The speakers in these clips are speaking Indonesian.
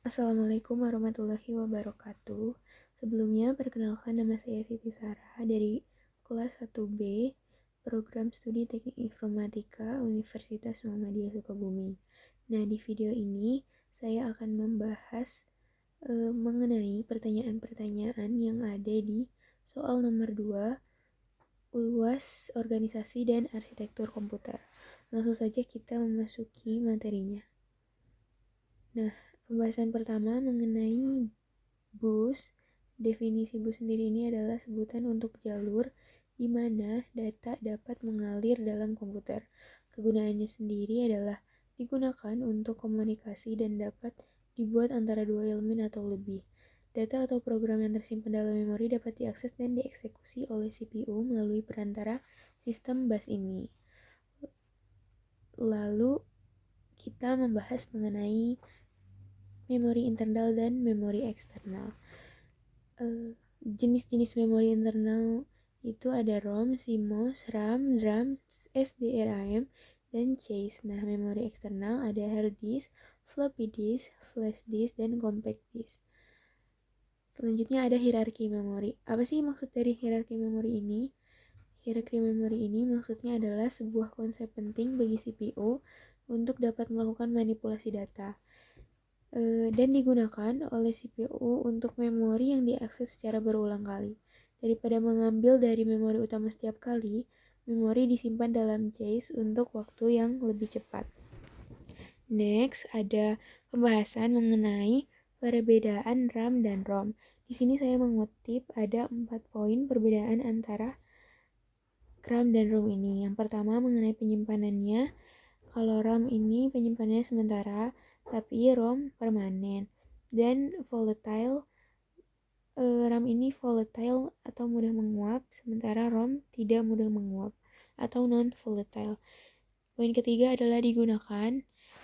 Assalamualaikum warahmatullahi wabarakatuh. Sebelumnya, perkenalkan nama saya Siti Sarah dari kelas 1B Program Studi Teknik Informatika Universitas Muhammadiyah Sukabumi. Nah, di video ini saya akan membahas mengenai pertanyaan-pertanyaan yang ada di soal nomor 2 UAS Organisasi dan Arsitektur Komputer. Langsung saja kita memasuki materinya. Nah, pembahasan pertama mengenai bus. Definisi bus sendiri ini adalah sebutan untuk jalur di mana data dapat mengalir dalam komputer. Kegunaannya sendiri adalah digunakan untuk komunikasi dan dapat dibuat antara dua elemen atau lebih. Data atau program yang tersimpan dalam memori dapat diakses dan dieksekusi oleh CPU melalui perantara sistem bus ini. Lalu kita membahas mengenai memori internal dan memori eksternal. Jenis-jenis memori internal itu ada ROM, CMOS, RAM, DRAM, SDRAM, dan chase. Nah, memori eksternal ada hard disk, floppy disk, flash disk, dan compact disk. Selanjutnya ada hierarki memori. Apa sih maksud dari hierarki memori ini? Hierarki memori ini maksudnya adalah sebuah konsep penting bagi CPU untuk dapat melakukan manipulasi data dan digunakan oleh CPU untuk memori yang diakses secara berulang kali. Daripada mengambil dari memori utama setiap kali, memori disimpan dalam cache untuk waktu yang lebih cepat. Next, ada pembahasan mengenai perbedaan RAM dan ROM. Di sini saya mengutip ada 4 poin perbedaan antara RAM dan ROM ini. Yang pertama mengenai penyimpanannya. Kalau RAM ini penyimpanannya sementara, tapi ROM permanen. Dan volatile, RAM ini volatile atau mudah menguap, sementara ROM tidak mudah menguap atau non-volatile. Poin ketiga adalah digunakan.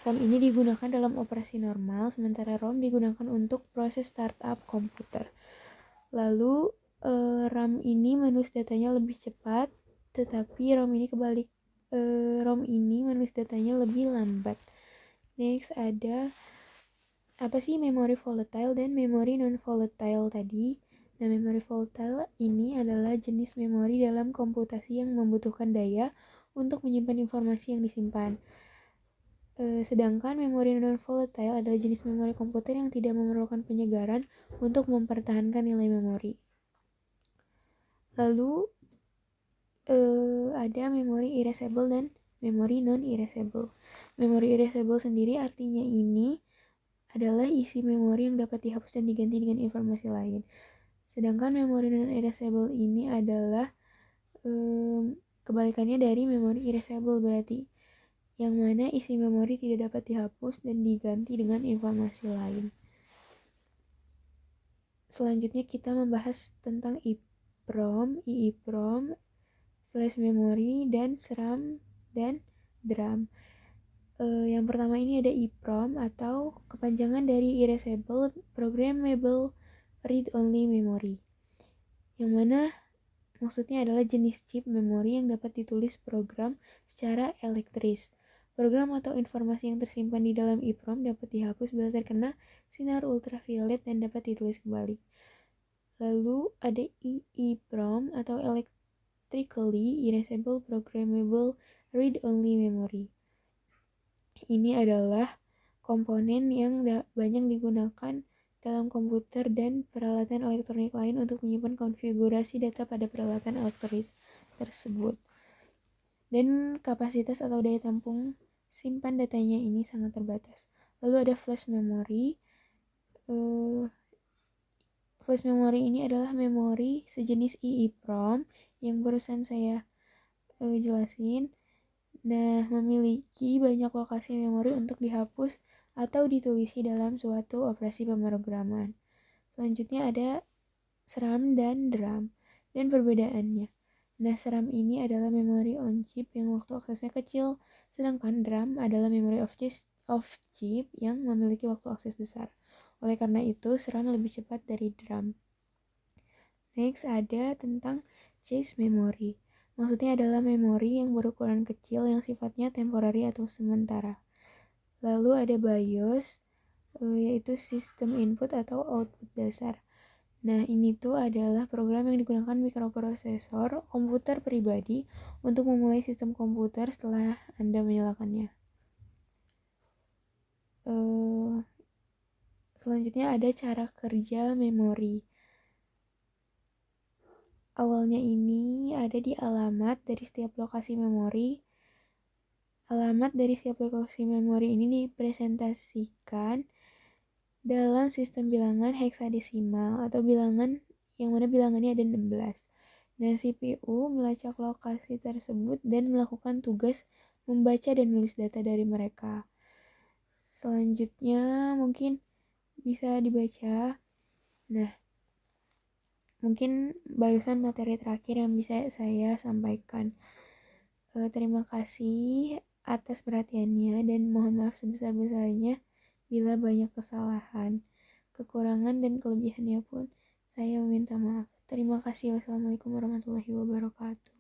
RAM ini digunakan dalam operasi normal, sementara ROM digunakan untuk proses startup komputer. Lalu RAM ini menulis datanya lebih cepat, tetapi ROM ini menulis datanya lebih lambat. Next ada apa sih memori volatile dan memori non-volatile tadi? Nah, memori volatile ini adalah jenis memori dalam komputasi yang membutuhkan daya untuk menyimpan informasi yang disimpan. Sedangkan memori non-volatile adalah jenis memori komputer yang tidak memerlukan penyegaran untuk mempertahankan nilai memori. Lalu ada memori erasable dan memori non-erasable. Memori erasable sendiri artinya ini adalah isi memori yang dapat dihapus dan diganti dengan informasi lain. Sedangkan memori non-erasable ini adalah kebalikannya dari memori erasable, berarti yang mana isi memori tidak dapat dihapus dan diganti dengan informasi lain. Selanjutnya kita membahas tentang EEPROM, EEPROM, flash memory, dan SRAM dan DRAM. Yang pertama ini ada EEPROM atau kepanjangan dari Erasable Programmable Read-Only Memory, yang mana maksudnya adalah jenis chip memori yang dapat ditulis program secara elektris. Program atau informasi yang tersimpan di dalam EEPROM dapat dihapus bila terkena sinar ultraviolet dan dapat ditulis kembali. Lalu ada EEPROM atau Electrically Erasable Programmable Read-Only Memory. Ini adalah komponen yang banyak digunakan dalam komputer dan peralatan elektronik lain untuk menyimpan konfigurasi data pada peralatan elektronik tersebut. Dan kapasitas atau daya tampung simpan datanya ini sangat terbatas. Lalu ada flash memory. Flash memory ini adalah memori sejenis EEPROM yang barusan saya jelasin. Nah, memiliki banyak lokasi memori untuk dihapus atau ditulisi dalam suatu operasi pemrograman. Selanjutnya ada SRAM dan DRAM dan perbedaannya. Nah, SRAM ini adalah memori on chip yang waktu aksesnya kecil, sedangkan DRAM adalah memori off chip yang memiliki waktu akses besar. Oleh karena itu, SRAM lebih cepat dari DRAM. Next ada tentang chase memory. Maksudnya adalah memori yang berukuran kecil yang sifatnya temporary atau sementara. Lalu ada BIOS. yaitu sistem input atau output dasar. Nah, ini tuh adalah program yang digunakan mikroprosesor komputer pribadi untuk memulai sistem komputer setelah Anda menyalakannya. Selanjutnya ada cara kerja memori. Awalnya ini ada di alamat dari setiap lokasi memori. Alamat dari setiap lokasi memori ini dipresentasikan dalam sistem bilangan heksadesimal atau bilangan yang mana bilangannya ada 16. Nah, CPU melacak lokasi tersebut dan melakukan tugas membaca dan menulis data dari mereka. Selanjutnya mungkin bisa dibaca. Nah, mungkin barusan materi terakhir yang bisa saya sampaikan. Terima kasih atas perhatiannya dan mohon maaf sebesar-besarnya bila banyak kesalahan, kekurangan dan kelebihannya pun saya meminta maaf. Terima kasih. Wassalamualaikum warahmatullahi wabarakatuh.